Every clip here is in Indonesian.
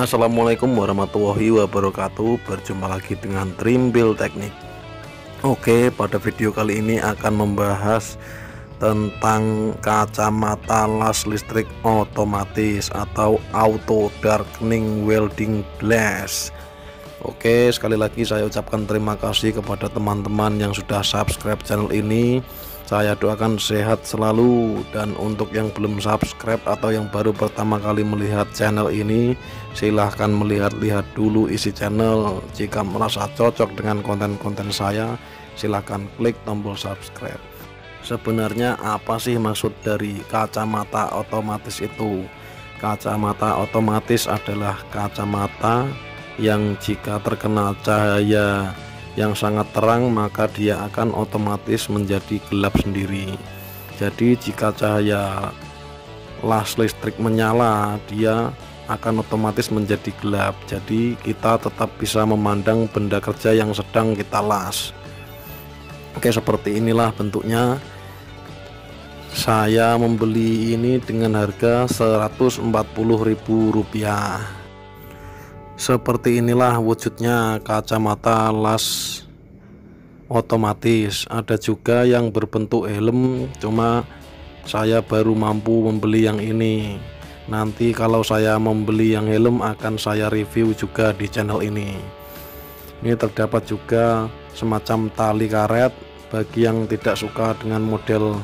Assalamualaikum warahmatullahi wabarakatuh. Berjumpa lagi dengan Trimbil Teknik. Oke, pada video kali ini akan membahas tentang kacamata las listrik otomatis atau auto darkening welding glass. Oke, sekali lagi saya ucapkan terima kasih kepada teman-teman yang sudah subscribe channel ini. Saya doakan sehat selalu, dan untuk yang belum subscribe atau yang baru pertama kali melihat channel ini, silahkan melihat-lihat dulu isi channel. Jika merasa cocok dengan konten-konten saya, silahkan klik tombol subscribe. Sebenarnya apa sih maksud dari kacamata otomatis itu? Kacamata otomatis adalah kacamata yang jika terkena cahaya yang sangat terang maka dia akan otomatis menjadi gelap sendiri. Jadi jika cahaya las listrik menyala, dia akan otomatis menjadi gelap. Jadi kita tetap bisa memandang benda kerja yang sedang kita las. Oke, seperti inilah bentuknya. Saya membeli ini dengan harga Rp140.000. Seperti inilah wujudnya kacamata las otomatis. Ada juga yang berbentuk helm, cuma saya baru mampu membeli yang ini. Nanti kalau saya membeli yang helm akan saya review juga di channel ini. Ini terdapat juga semacam tali karet. Bagi yang tidak suka dengan model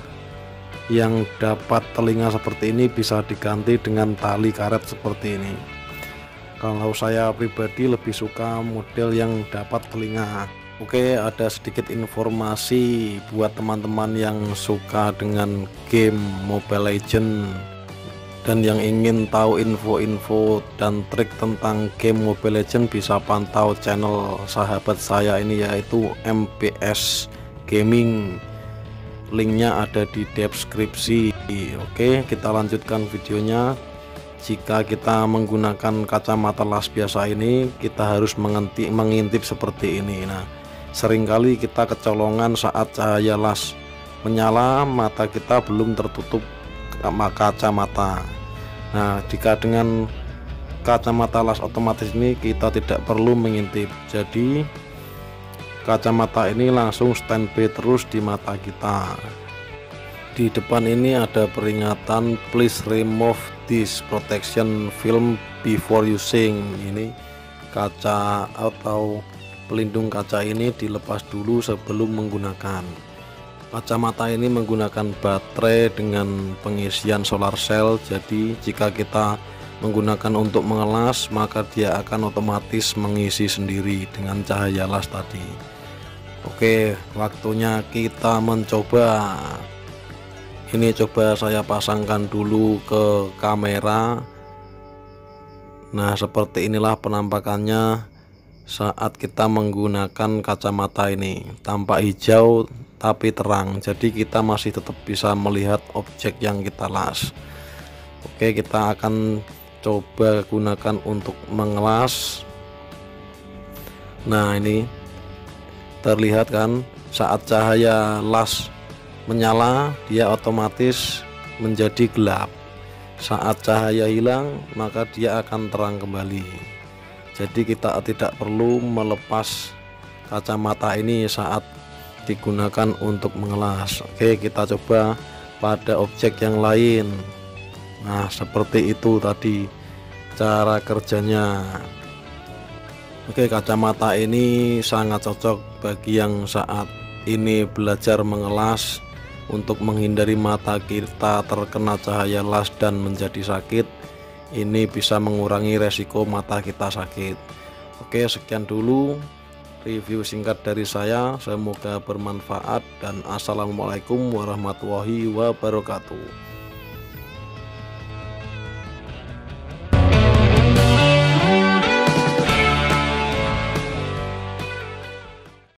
yang dapat telinga seperti ini, bisa diganti dengan tali karet seperti ini. Kalau saya pribadi lebih suka model yang dapat telinga. Oke, ada sedikit informasi buat teman-teman yang suka dengan game Mobile Legends dan yang ingin tahu info-info dan trik tentang game Mobile Legends, bisa pantau channel sahabat saya ini, yaitu MPS Gaming. Linknya ada di deskripsi. Oke, kita lanjutkan videonya. Jika kita menggunakan kacamata las biasa ini, kita harus mengintip seperti ini. Nah, seringkali kita kecolongan saat cahaya las menyala, mata kita belum tertutup kacamata. Nah, jika dengan kacamata las otomatis ini kita tidak perlu mengintip. Jadi kacamata ini langsung standby terus di mata kita. Di depan ini ada peringatan please remove this protection film before using. Ini kaca atau pelindung kaca ini dilepas dulu sebelum menggunakan. Kacamata ini menggunakan baterai dengan pengisian solar cell. Jadi jika kita menggunakan untuk mengelas, maka dia akan otomatis mengisi sendiri dengan cahaya las tadi. Oke, waktunya kita mencoba. Ini coba saya pasangkan dulu ke kamera. Nah, seperti inilah penampakannya saat kita menggunakan kacamata ini. Tampak hijau tapi terang, jadi kita masih tetap bisa melihat objek yang kita las. Oke, kita akan coba gunakan untuk mengelas. Nah, ini terlihat kan, saat cahaya las menyala dia otomatis menjadi gelap. Saat cahaya hilang maka dia akan terang kembali. Jadi kita tidak perlu melepas kacamata ini saat digunakan untuk mengelas. Oke, kita coba pada objek yang lain. Nah, seperti itu tadi cara kerjanya. Oke, kacamata ini sangat cocok bagi yang saat ini belajar mengelas. Untuk menghindari mata kita terkena cahaya las dan menjadi sakit, ini bisa mengurangi resiko mata kita sakit. Oke, sekian dulu review singkat dari saya. Semoga bermanfaat dan assalamualaikum warahmatullahi wabarakatuh.